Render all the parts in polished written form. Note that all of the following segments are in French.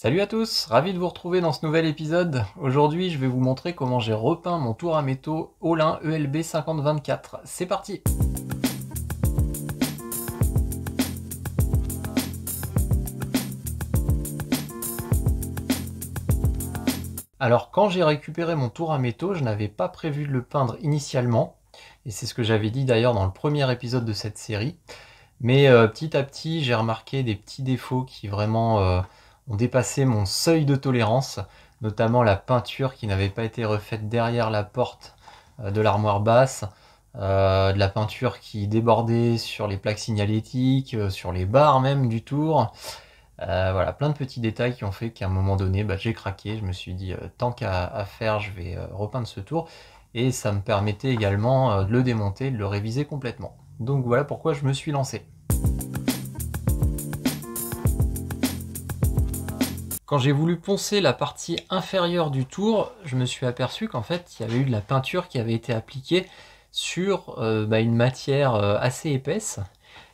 Salut à tous, ravi de vous retrouver dans ce nouvel épisode. Aujourd'hui, je vais vous montrer comment j'ai repeint mon tour à métaux Olin ELB 5024. C'est parti! Alors, quand j'ai récupéré mon tour à métaux, je n'avais pas prévu de le peindre initialement, et c'est ce que j'avais dit d'ailleurs dans le premier épisode de cette série. Mais petit à petit, j'ai remarqué des petits défauts qui vraiment ont dépassé mon seuil de tolérance, notamment la peinture qui n'avait pas été refaite derrière la porte de l'armoire basse, de la peinture qui débordait sur les plaques signalétiques, sur les barres même du tour. Voilà, plein de petits détails qui ont fait qu'à un moment donné, j'ai craqué. Je me suis dit, tant qu'à faire, je vais repeindre ce tour. Et ça me permettait également de le démonter, de le réviser complètement. Donc voilà pourquoi je me suis lancé. Quand j'ai voulu poncer la partie inférieure du tour, je me suis aperçu qu'en fait, il y avait eu de la peinture qui avait été appliquée sur une matière assez épaisse.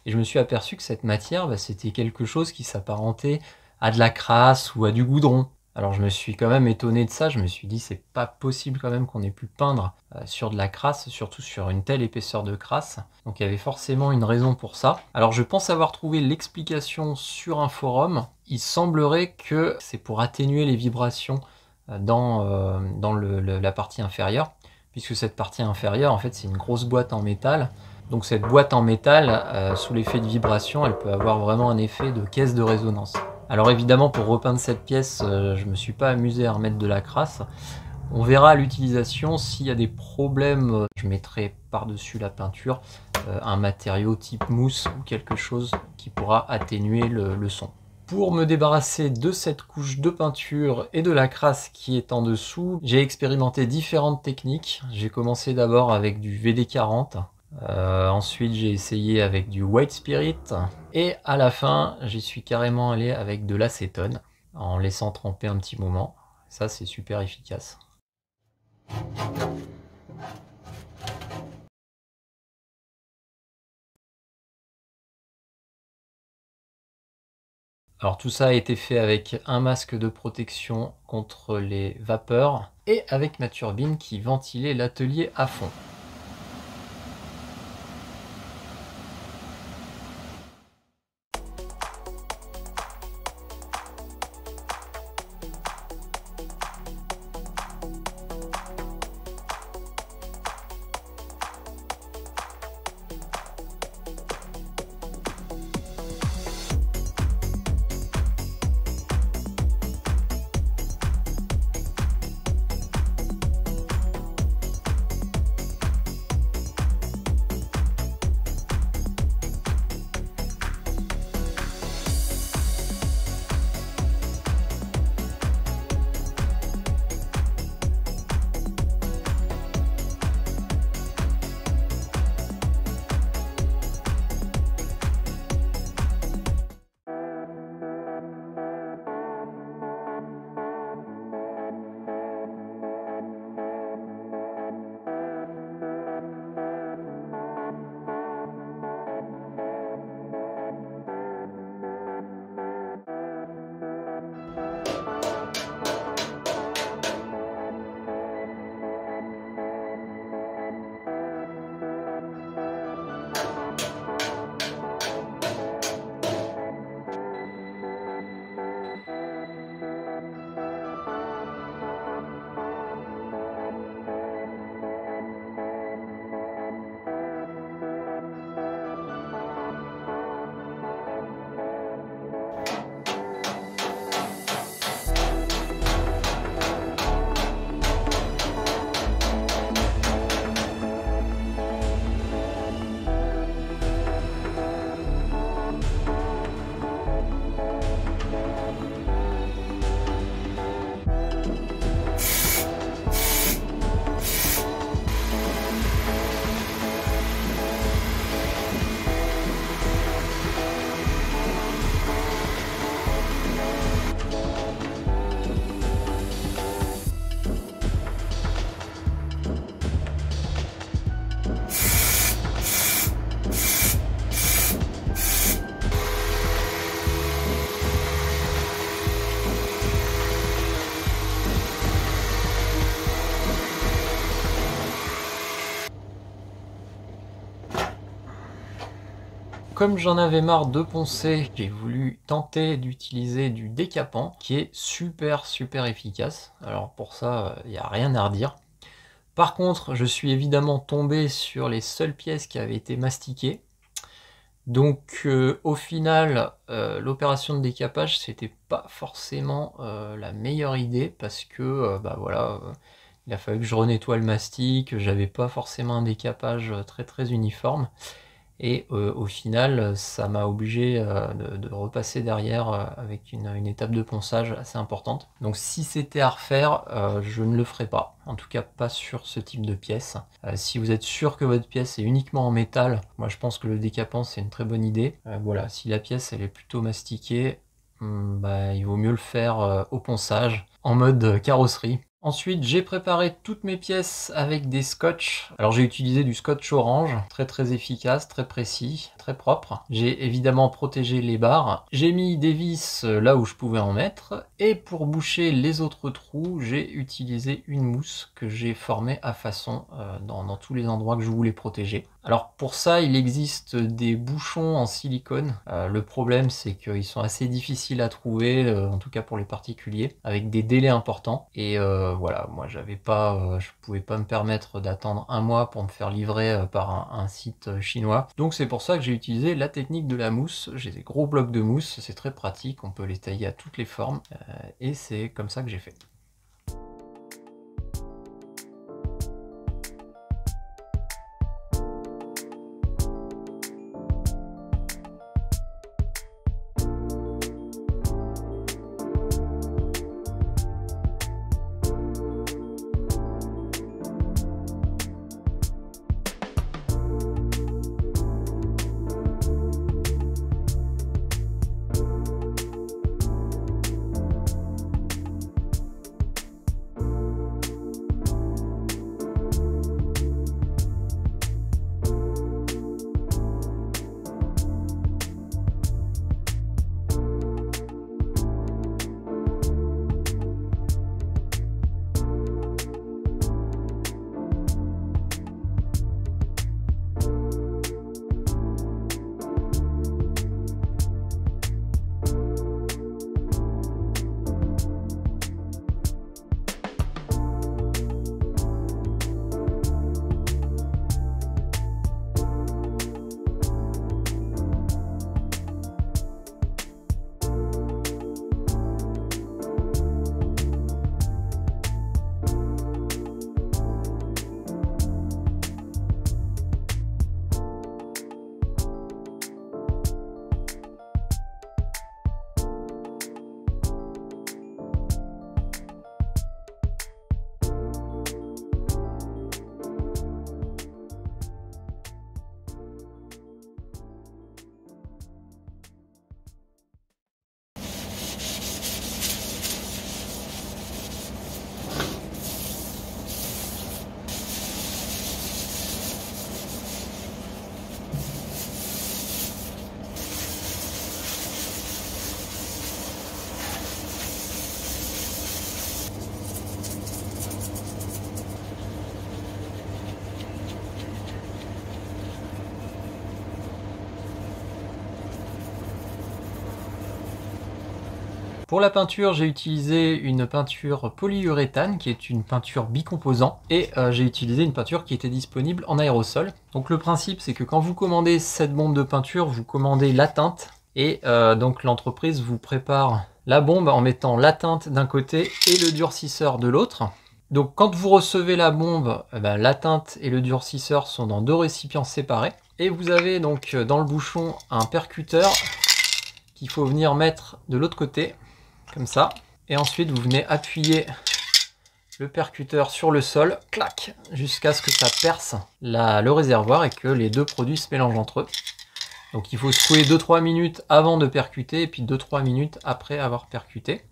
Et je me suis aperçu que cette matière, c'était quelque chose qui s'apparentait à de la crasse ou à du goudron. Alors je me suis quand même étonné de ça, je me suis dit c'est pas possible quand même qu'on ait pu peindre sur de la crasse, surtout sur une telle épaisseur de crasse. Donc il y avait forcément une raison pour ça. Alors je pense avoir trouvé l'explication sur un forum. Il semblerait que c'est pour atténuer les vibrations dans la partie inférieure, puisque cette partie inférieure en fait c'est une grosse boîte en métal. Donc cette boîte en métal, sous l'effet de vibration, elle peut avoir vraiment un effet de caisse de résonance. Alors évidemment, pour repeindre cette pièce, je ne me suis pas amusé à remettre de la crasse. On verra à l'utilisation s'il y a des problèmes. Je mettrai par-dessus la peinture un matériau type mousse ou quelque chose qui pourra atténuer le son. Pour me débarrasser de cette couche de peinture et de la crasse qui est en dessous, j'ai expérimenté différentes techniques. J'ai commencé d'abord avec du VD40. Ensuite j'ai essayé avec du White Spirit et à la fin j'y suis carrément allé avec de l'acétone en laissant tremper un petit moment. Ça c'est super efficace. Alors tout ça a été fait avec un masque de protection contre les vapeurs et avec ma turbine qui ventilait l'atelier à fond. comme j'en avais marre de poncer, j'ai voulu tenter d'utiliser du décapant qui est super efficace. Alors pour ça, il n'y a rien à redire. Par contre, je suis évidemment tombé sur les seules pièces qui avaient été mastiquées. Donc au final, l'opération de décapage, c'était pas forcément la meilleure idée parce que bah voilà, il a fallu que je renettoie le mastic, j'avais pas forcément un décapage très uniforme. Et au final, ça m'a obligé de repasser derrière avec une étape de ponçage assez importante. Donc si c'était à refaire, je ne le ferai pas. En tout cas, pas sur ce type de pièce. Si vous êtes sûr que votre pièce est uniquement en métal, moi je pense que le décapant c'est une très bonne idée. Voilà, si la pièce elle est plutôt mastiquée, bah, il vaut mieux le faire au ponçage, en mode carrosserie. Ensuite, j'ai préparé toutes mes pièces avec des scotch. Alors j'ai utilisé du scotch orange, très efficace, très précis, très propre. J'ai évidemment protégé les barres. J'ai mis des vis là où je pouvais en mettre. Et pour boucher les autres trous, j'ai utilisé une mousse que j'ai formée à façon dans tous les endroits que je voulais protéger. Alors pour ça, il existe des bouchons en silicone. Le problème, c'est qu'ils sont assez difficiles à trouver, en tout cas pour les particuliers, avec des délais importants. Et voilà, moi j'avais pas, je pouvais pas me permettre d'attendre un mois pour me faire livrer par un site chinois. Donc c'est pour ça que j'ai utilisé la technique de la mousse. J'ai des gros blocs de mousse, c'est très pratique, on peut les tailler à toutes les formes. Et c'est comme ça que j'ai fait. Pour la peinture, j'ai utilisé une peinture polyuréthane qui est une peinture bicomposant et j'ai utilisé une peinture qui était disponible en aérosol. Donc le principe, c'est que quand vous commandez cette bombe de peinture, vous commandez la teinte et donc l'entreprise vous prépare la bombe en mettant la teinte d'un côté et le durcisseur de l'autre. Donc quand vous recevez la bombe, la teinte et le durcisseur sont dans deux récipients séparés. Et vous avez donc dans le bouchon un percuteur qu'il faut venir mettre de l'autre côté. Comme ça, et ensuite vous venez appuyer le percuteur sur le sol, clac, jusqu'à ce que ça perce le réservoir et que les deux produits se mélangent entre eux. Donc il faut secouer 2-3 minutes avant de percuter et puis 2-3 minutes après avoir percuté.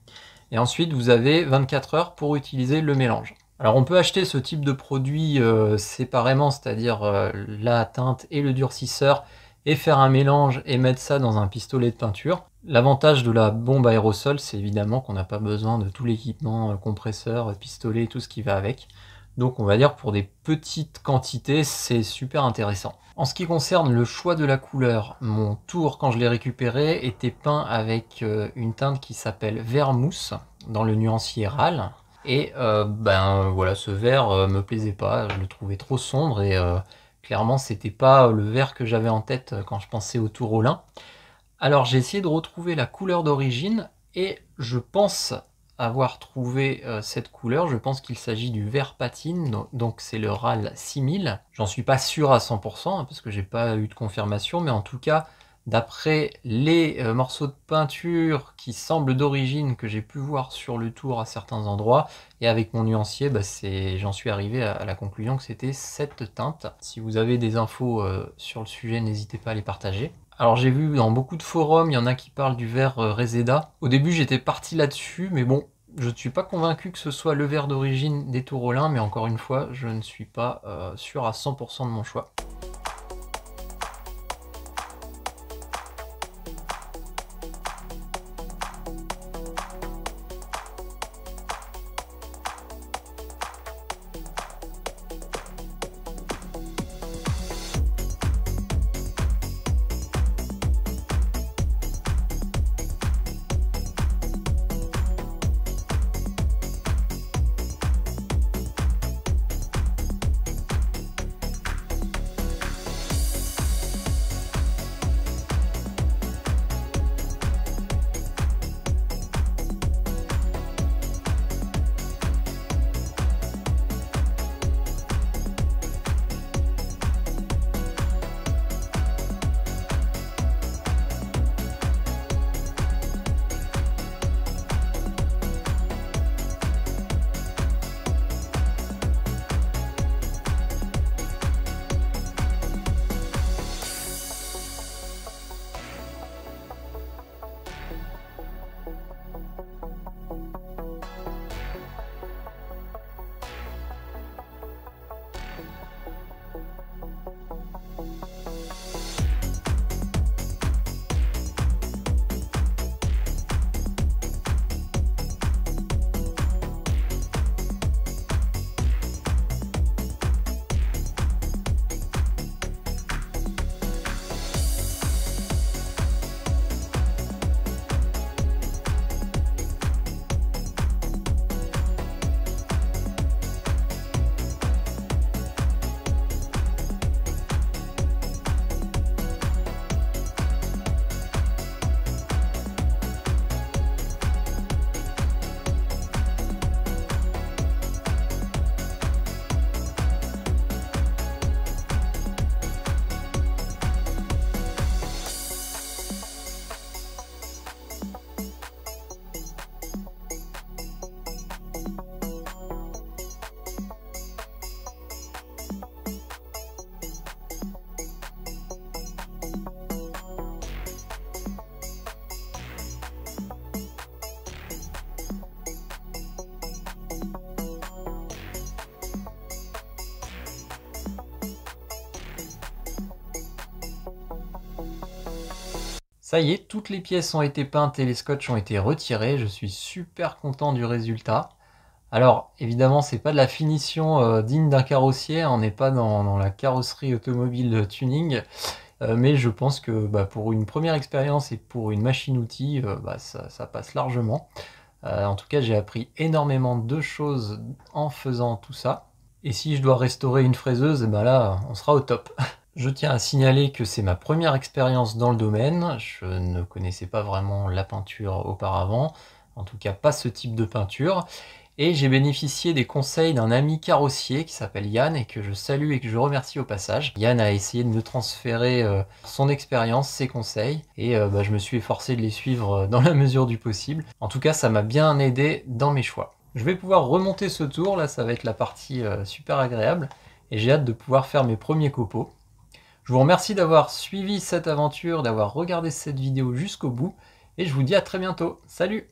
Et ensuite vous avez 24 heures pour utiliser le mélange. Alors on peut acheter ce type de produit séparément, c'est-à-dire la teinte et le durcisseur, et faire un mélange et mettre ça dans un pistolet de peinture. L'avantage de la bombe aérosol, c'est évidemment qu'on n'a pas besoin de tout l'équipement, compresseur, pistolet, tout ce qui va avec. Donc on va dire pour des petites quantités, c'est super intéressant. En ce qui concerne le choix de la couleur, mon tour quand je l'ai récupéré était peint avec une teinte qui s'appelle vert mousse dans le nuancier RAL. Et voilà, ce vert me plaisait pas, je le trouvais trop sombre et clairement c'était pas le vert que j'avais en tête quand je pensais au tour Olin. Alors j'ai essayé de retrouver la couleur d'origine et je pense avoir trouvé cette couleur. Je pense qu'il s'agit du vert patine, donc c'est le RAL 6000. J'en suis pas sûr à 100% parce que j'ai pas eu de confirmation, mais en tout cas d'après les morceaux de peinture qui semblent d'origine que j'ai pu voir sur le tour à certains endroits, et avec mon nuancier, j'en suis arrivé à la conclusion que c'était cette teinte. Si vous avez des infos sur le sujet, n'hésitez pas à les partager. Alors j'ai vu dans beaucoup de forums, il y en a qui parlent du vert Reseda. Au début j'étais parti là-dessus, mais bon, je ne suis pas convaincu que ce soit le vert d'origine des tours Olin, mais encore une fois, je ne suis pas sûr à 100% de mon choix. Ça y est, toutes les pièces ont été peintes et les scotch ont été retirés. Je suis super content du résultat. Alors, évidemment, c'est pas de la finition digne d'un carrossier. On n'est pas dans la carrosserie automobile tuning. Mais je pense que pour une première expérience et pour une machine-outil, ça passe largement. En tout cas, j'ai appris énormément de choses en faisant tout ça. Et si je dois restaurer une fraiseuse, là, on sera au top. Je tiens à signaler que c'est ma première expérience dans le domaine. Je ne connaissais pas vraiment la peinture auparavant, en tout cas pas ce type de peinture. Et j'ai bénéficié des conseils d'un ami carrossier qui s'appelle Yann et que je salue et que je remercie au passage. Yann a essayé de me transférer son expérience, ses conseils, et je me suis efforcé de les suivre dans la mesure du possible. En tout cas, ça m'a bien aidé dans mes choix. Je vais pouvoir remonter ce tour, là ça va être la partie super agréable, et j'ai hâte de pouvoir faire mes premiers copeaux. Je vous remercie d'avoir suivi cette aventure, d'avoir regardé cette vidéo jusqu'au bout, et je vous dis à très bientôt. Salut!